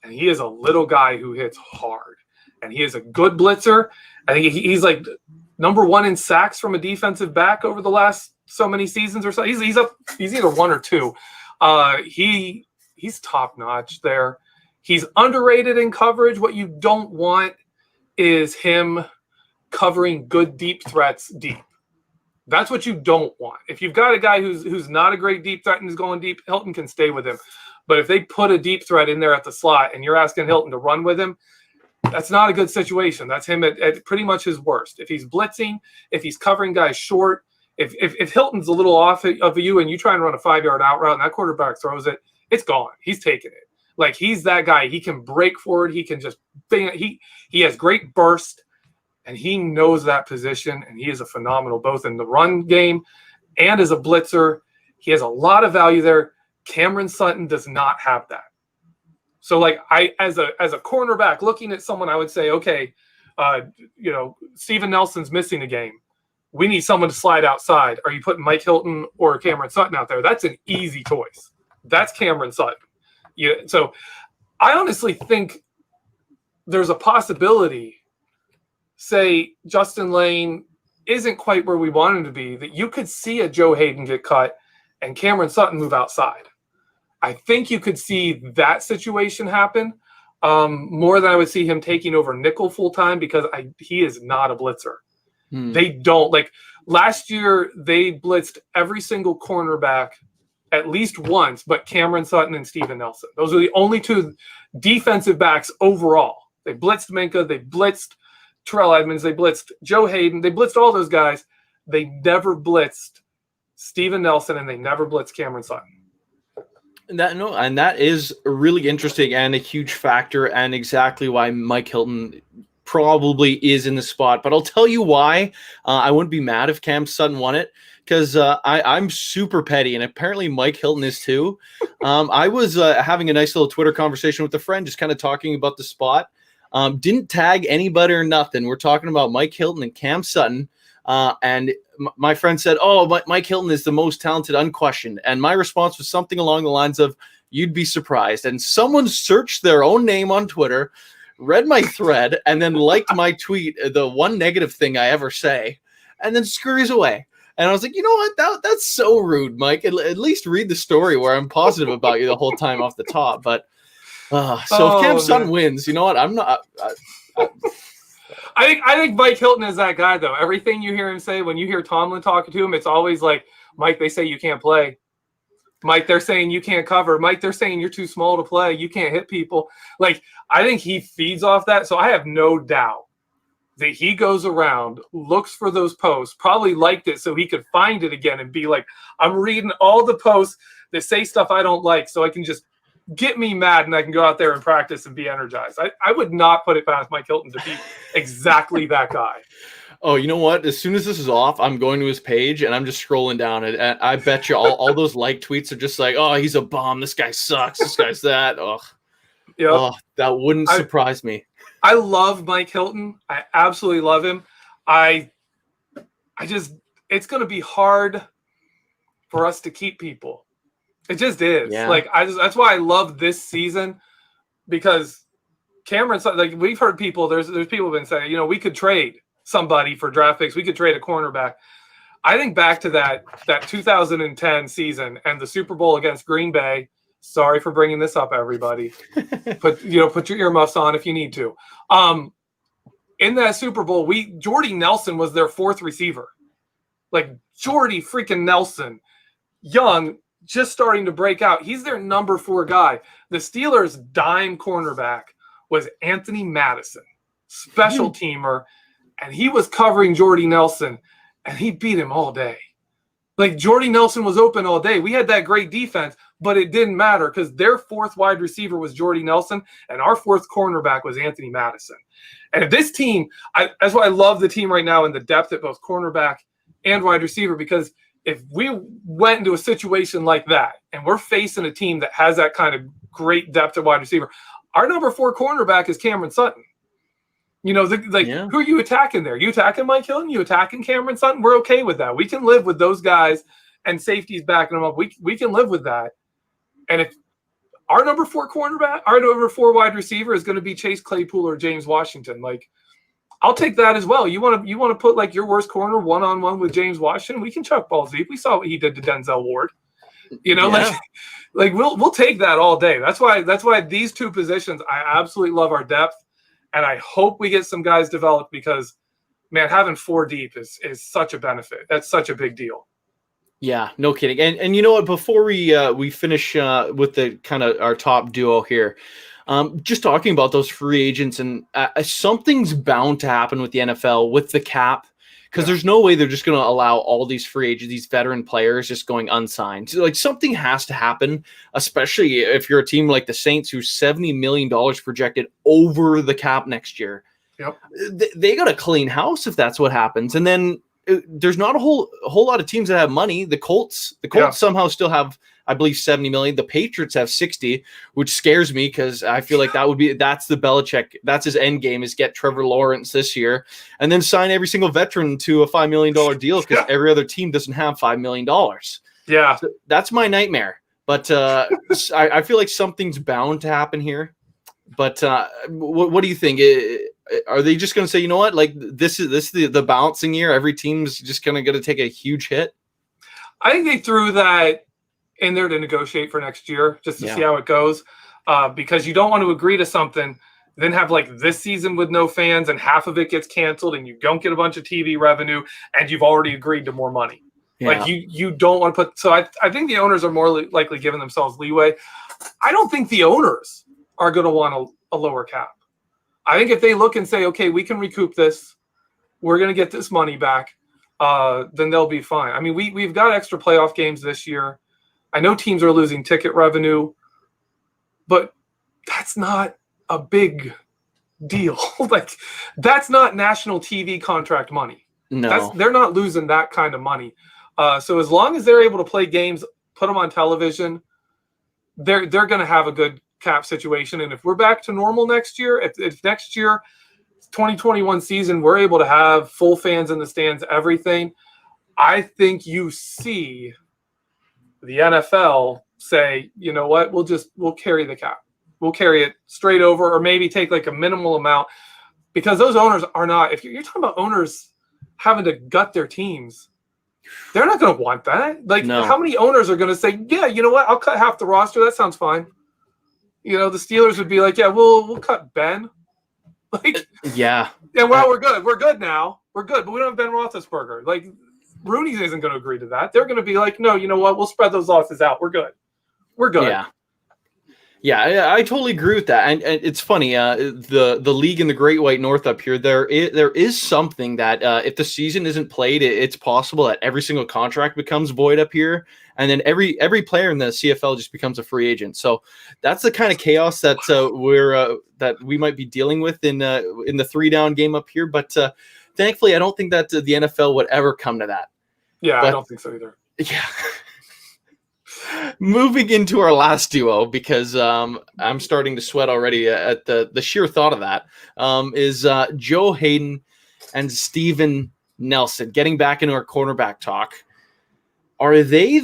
and he is a little guy who hits hard. And he is a good blitzer. I think he's like number one in sacks from a defensive back over the last so many seasons or so. He's either one or two. He's top notch there. He's underrated in coverage. What you don't want is him covering good deep threats deep. That's what you don't want. If you've got a guy who's not a great deep threat and is going deep, Hilton can stay with him. But if they put a deep threat in there at the slot and you're asking Hilton to run with him, that's not a good situation. That's him at pretty much his worst. If he's blitzing, if he's covering guys short, if Hilton's a little off of you and you try and run a 5-yard out route and that quarterback throws it, it's gone. He's taking it. Like, he's that guy. He can break forward. He can just bang. He has great burst, and he knows that position, and he is a phenomenal both in the run game and as a blitzer. He has a lot of value there. Cameron Sutton does not have that. So, like, as a cornerback looking at someone, I would say, okay, Steven Nelson's missing a game. We need someone to slide outside. Are you putting Mike Hilton or Cameron Sutton out there? That's an easy choice. That's Cameron Sutton. Yeah. So, I honestly think there's a possibility, say, Justin Layne isn't quite where we want him to be, that you could see a Joe Haden get cut and Cameron Sutton move outside. I think you could see that situation happen more than I would see him taking over nickel full time, because he is not a blitzer. They don't. Like, last year, they blitzed every single cornerback at least once, but Cameron Sutton and Steven Nelson. Those are the only two defensive backs overall. They blitzed Minka. They blitzed Terrell Edmonds. They blitzed Joe Haden. They blitzed all those guys. They never blitzed Steven Nelson, and they never blitzed Cameron Sutton. And that is really interesting and a huge factor, and exactly why Mike Hilton probably is in the spot. But I'll tell you why I wouldn't be mad if Cam Sutton won it, because I'm super petty, and apparently Mike Hilton is too. I was having a nice little Twitter conversation with a friend, just kind of talking about the spot. Didn't tag anybody or nothing. We're talking about Mike Hilton and Cam Sutton. And my friend said, "Oh, Mike Hilton is the most talented, unquestioned." And my response was something along the lines of, "You'd be surprised." And someone searched their own name on Twitter, read my thread, and then liked my tweet, the one negative thing I ever say, and then scurries away. And I was like, you know what? That's so rude, Mike. At least read the story where I'm positive about you the whole time off the top. But if Cam Sutton wins, you know what? I'm not. I think Mike Hilton is that guy, though. Everything you hear him say, when you hear Tomlin talking to him, it's always like, Mike, they say you can't play. Mike, they're saying you can't cover. Mike, they're saying you're too small to play. You can't hit people. Like, I think he feeds off that. So I have no doubt that he goes around, looks for those posts, probably liked it so he could find it again and be like, I'm reading all the posts that say stuff I don't like so I can just get me mad and I can go out there and practice and be energized. I would not put it past Mike Hilton to be exactly that guy. Oh, you know what? As soon as this is off, I'm going to his page and I'm just scrolling down it. And I bet you all those like tweets are just like, "Oh, he's a bum. This guy sucks. This guy's that." Oh, yep. Oh, that wouldn't surprise me. I love Mike Hilton. I absolutely love him. It's going to be hard for us to keep people. It just is. Yeah. That's why I love this season, because Cameron, like, we've heard people, there's people who've been saying, we could trade somebody for draft picks. We could trade a cornerback. I think back to that 2010 season and the Super Bowl against Green Bay. Sorry for bringing this up, everybody. Put your earmuffs on if you need to. In that Super Bowl, Jordy Nelson was their fourth receiver. Like, Jordy freaking Nelson, young, just starting to break out. He's their number 4 guy. The Steelers' dime cornerback was Anthony Madison, special teamer, and he was covering Jordy Nelson, and he beat him all day. Like, Jordy Nelson was open all day. We had that great defense, but it didn't matter because their 4th wide receiver was Jordy Nelson, and our 4th cornerback was Anthony Madison. And this team, that's why I love the team right now and the depth at both cornerback and wide receiver, because if we went into a situation like that and we're facing a team that has that kind of great depth at wide receiver, our number 4 cornerback is Cameron Sutton. Who are you attacking there? You attacking Mike Hilton? You attacking Cameron Sutton? We're okay with that. We can live with those guys and safeties backing them up. We can live with that. And if our number 4 cornerback, our number 4 wide receiver is going to be Chase Claypool or James Washington, like, I'll take that as well. You want to put like your worst corner one-on-one with James Washington? We can chuck balls deep. We saw what he did to Denzel Ward. We'll take that all day. That's why these 2 positions, I absolutely love our depth, and I hope we get some guys developed because, man, having 4 deep is such a benefit. That's such a big deal. Yeah, no kidding. And you know what? Before we finish with the kind of our top duo here. Just talking about those free agents, and something's bound to happen with the NFL with the cap, because there's no way they're just going to allow all these free agents, these veteran players, just going unsigned. So, like, something has to happen, especially if you're a team like the Saints, who's $70 million projected over the cap next year. Yep. They got to clean house if that's what happens. And then there's not a whole lot of teams that have money. The Colts somehow still have, I believe, 70 million. The Patriots have 60, which scares me because I feel like that's the Belichick. That's his end game, is get Trevor Lawrence this year and then sign every single veteran to a $5 million deal because every other team doesn't have $5 million. Yeah. So that's my nightmare. But I feel like something's bound to happen here. But what do you think? Are they just going to say, you know what, like this is the balancing year? Every team's just going to take a huge hit. I think they threw that in there to negotiate for next year, just to see how it goes, because you don't want to agree to something, then have like this season with no fans and half of it gets canceled and you don't get a bunch of TV revenue and you've already agreed to more money. Yeah. Like you don't want to put. So I think the owners are more likely giving themselves leeway. I don't think the owners are going to want a lower cap. I think if they look and say, okay, we can recoup this, we're going to get this money back, then they'll be fine. I mean, we've got extra playoff games this year. I know teams are losing ticket revenue, but that's not a big deal. Like, that's not national TV contract money. No. They're not losing that kind of money. So as long as they're able to play games, put them on television, they're going to have a good cap situation. And if we're back to normal next year, if next year, 2021 season, we're able to have full fans in the stands, everything, I think you see the NFL say, you know what, we'll carry the cap. We'll carry it straight over, or maybe take like a minimal amount, because those owners are not, if you're talking about owners having to gut their teams, they're not going to want that. Like, No. How many owners are going to say, yeah, you know what, I'll cut half the roster. That sounds fine. The Steelers would be like, yeah, we'll cut Ben. Like, yeah. And we're good. We're good now. We're good, but we don't have Ben Roethlisberger. Like, Rooney isn't going to agree to that. They're going to be like, no, you know what, we'll spread those losses out. We're good. We're good. Yeah. Yeah, I totally agree with that, and it's funny. The league in the Great White North up here, there is something that if the season isn't played, it's possible that every single contract becomes void up here, and then every player in the CFL just becomes a free agent. So that's the kind of chaos that that we might be dealing with in the 3-down game up here. But thankfully, I don't think that the NFL would ever come to that. Yeah, I don't think so either. Yeah. Moving into our last duo, because I'm starting to sweat already at the sheer thought of that, is Joe Haden and Steven Nelson. Getting back into our cornerback talk, are they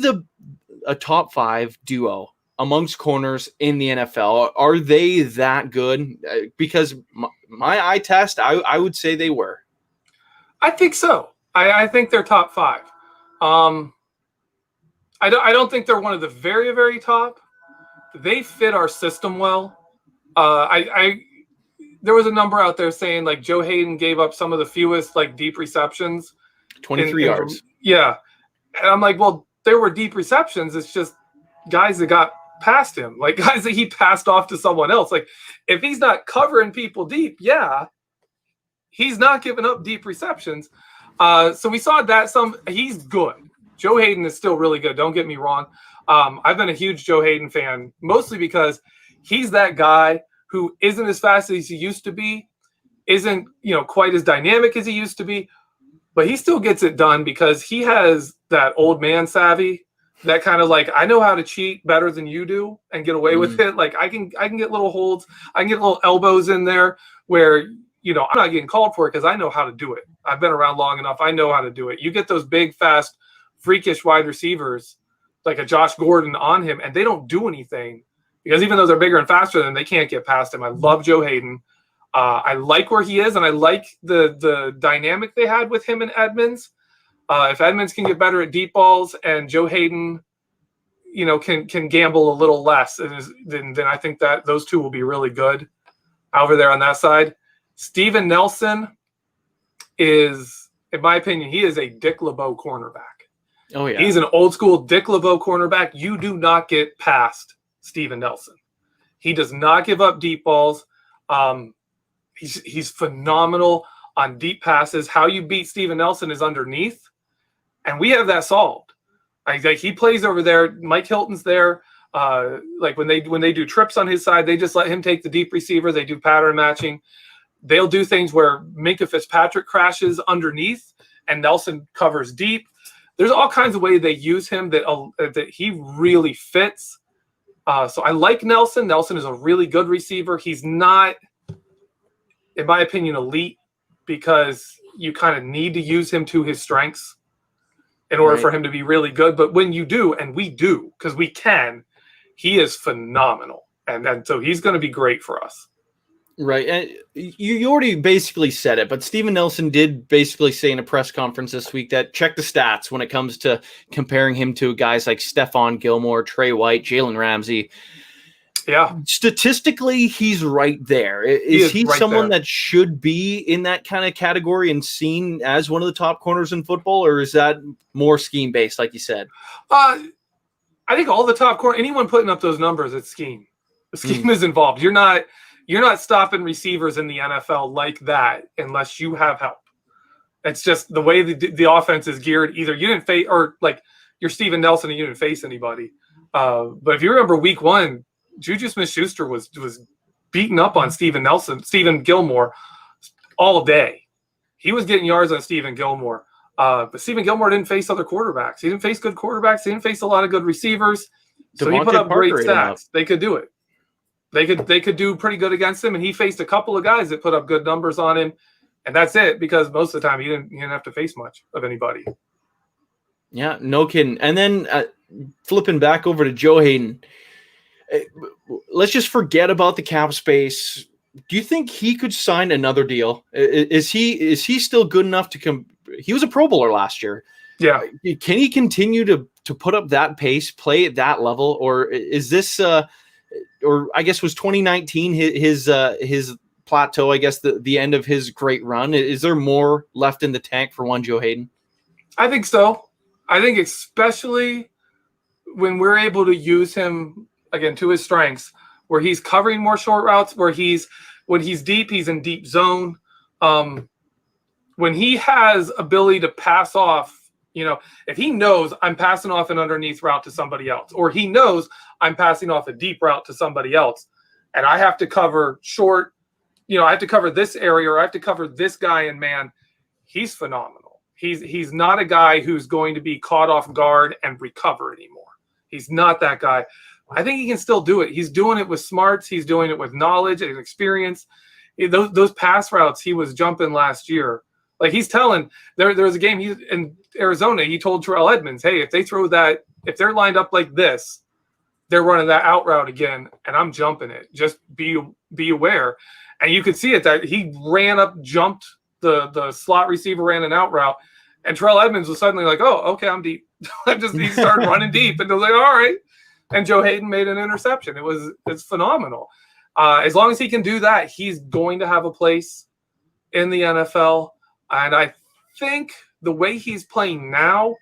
a top 5 duo amongst corners in the NFL? Are they that good? Because my eye test, I would say they were. I think so. I think they're top 5. I don't think they're one of the very, very top. They fit our system well. There was a number out there saying like Joe Haden gave up some of the fewest like deep receptions. 23 yards. Yeah. And I'm like, well, there were deep receptions. It's just guys that got past him, like guys that he passed off to someone else. Like, if he's not covering people deep, yeah, he's not giving up deep receptions. So we saw that he's good. Joe Haden is still really good. Don't get me wrong. I've been a huge Joe Haden fan, mostly because he's that guy who isn't as fast as he used to be, isn't quite as dynamic as he used to be, but he still gets it done because he has that old man savvy, that kind of like, I know how to cheat better than you do and get away with it. Like I can get little holds, I can get little elbows in there where I'm not getting called for it because I know how to do it. I've been around long enough. I know how to do it. You get those big, fast, freakish wide receivers like a Josh Gordon on him, and they don't do anything because even though they're bigger and faster than, they can't get past him. I love Joe Haden. I like where he is, and I like the dynamic they had with him and Edmonds. If Edmonds can get better at deep balls and Joe Haden, can gamble a little less, then I think that those two will be really good over there on that side. Steven Nelson is, in my opinion, he is a Dick LeBeau cornerback. Oh, yeah. He's an old school Dick LeBeau cornerback. You do not get past Steven Nelson. He does not give up deep balls. He's phenomenal on deep passes. How you beat Steven Nelson is underneath, and we have that solved. Like he plays over there. Mike Hilton's there. Like when they do trips on his side, they just let him take the deep receiver. They do pattern matching. They'll do things where Minkah Fitzpatrick crashes underneath and Nelson covers deep. There's all kinds of ways they use him that he really fits. So I like Nelson. Nelson is a really good receiver. He's not, in my opinion, elite because you kind of need to use him to his strengths in order for him to be really good. But when you do, and we do, because we can, he is phenomenal. And so he's going to be great for us. Right. And you already basically said it, but Steven Nelson did basically say in a press conference this week that check the stats when it comes to comparing him to guys like Stephon Gilmore, Trey White, Jalen Ramsey. Yeah. Statistically, he's right there. Is he right someone there that should be in that kind of category and seen as one of the top corners in football, or is that more scheme-based, like you said? I think all the top corners, anyone putting up those numbers, it's scheme. The scheme is involved. You're not stopping receivers in the NFL like that unless you have help. It's just the way the offense is geared. Either you didn't face, or like you're Steven Nelson and you didn't face anybody. But if you remember week 1, Juju Smith-Schuster was beating up on Stephen Gilmore all day. He was getting yards on Stephen Gilmore. But Stephen Gilmore didn't face other quarterbacks. He didn't face good quarterbacks. He didn't face a lot of good receivers. So he put up great stats. They could do it. They could do pretty good against him, and he faced a couple of guys that put up good numbers on him, and that's it, because most of the time he didn't have to face much of anybody. Yeah, no kidding. And then flipping back over to Joe Haden, let's just forget about the cap space. Do you think he could sign another deal? Is he still good enough to come? He was a Pro Bowler last year. Yeah. Can he continue to put up that pace, play at that level, or is this or I guess was 2019 his plateau, I guess the end of his great run? Is there more left in the tank for one Joe Haden? I think so. I think especially when we're able to use him again to his strengths, where he's covering more short routes, when he's deep, he's in deep zone. When he has ability to pass off, if he knows I'm passing off an underneath route to somebody else, or he knows I'm passing off a deep route to somebody else, and I have to cover short, I have to cover this area, or I have to cover this guy in man, he's phenomenal. He's not a guy who's going to be caught off guard and recover anymore. He's not that guy. I think he can still do it. He's doing it with smarts. He's doing it with knowledge and experience. Those pass routes he was jumping last year, like he's telling, there was a game in Arizona, he told Terrell Edmonds, hey, if if they're lined up like this, they're running that out route again, and I'm jumping it. Just be aware. And you could see it, that he ran up, jumped the slot receiver, ran an out route, and Terrell Edmonds was suddenly like, oh, okay, I'm deep. He started running deep, and they're like, all right. And Joe Haden made an interception. It's phenomenal. As long as he can do that, he's going to have a place in the NFL. And I think the way he's playing now,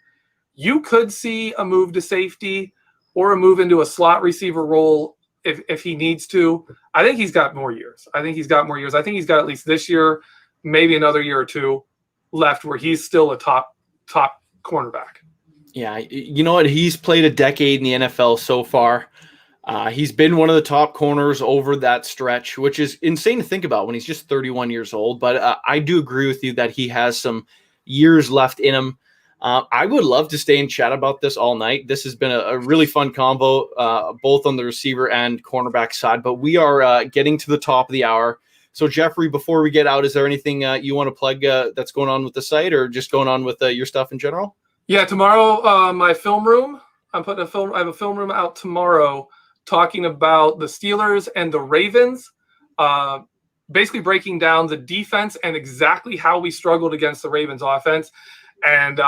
you could see a move to safety or a move into a slot receiver role if he needs to. I think he's got more years. I think he's got at least this year, maybe another year or two left where he's still a top cornerback. Yeah, you know what? He's played a decade in the NFL so far. He's been one of the top corners over that stretch, which is insane to think about when he's just 31 years old. But I do agree with you that he has some years left in him. I would love to stay and chat about this all night. This has been a really fun combo, both on the receiver and cornerback side. But we are getting to the top of the hour. So, Jeffrey, before we get out, is there anything you want to plug that's going on with the site, or just going on with your stuff in general? Yeah, tomorrow, my film room. I have a film room out tomorrow talking about the Steelers and the Ravens, basically breaking down the defense and exactly how we struggled against the Ravens offense. And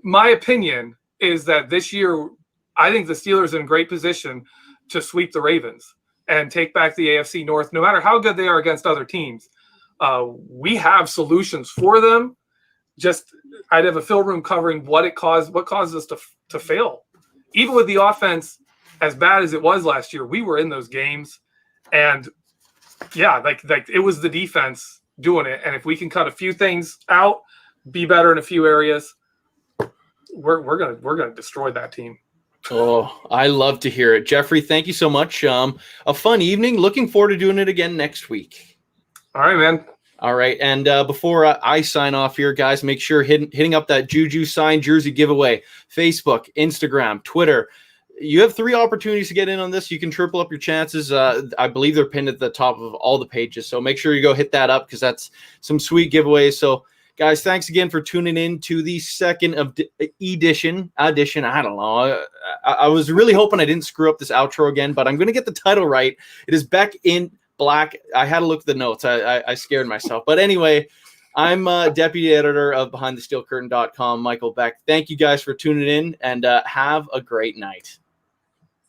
my opinion is that this year, I think the Steelers are in great position to sweep the Ravens and take back the AFC North, no matter how good they are against other teams. We have solutions for them. I'd have a film room covering what caused us to fail. Even with the offense as bad as it was last year, we were in those games, and yeah, like it was the defense doing it. And if we can cut a few things out, be better in a few areas, we're gonna destroy that team. Oh, I love to hear it, Jeffrey. Thank you so much. A fun evening. Looking forward to doing it again next week. All right, man. All right, and before I sign off here, guys, make sure hitting up that Juju signed jersey giveaway. Facebook, Instagram, Twitter. You have 3 opportunities to get in on this. You can triple up your chances. I believe they're pinned at the top of all the pages. So make sure you go hit that up, because that's some sweet giveaways. So, guys, thanks again for tuning in to the second edition. I don't know. I was really hoping I didn't screw up this outro again, but I'm going to get the title right. It is Beck In Black. I had to look at the notes. I scared myself. But anyway, I'm deputy editor of BehindTheSteelCurtain.com, Michael Beck. Thank you guys for tuning in, and have a great night.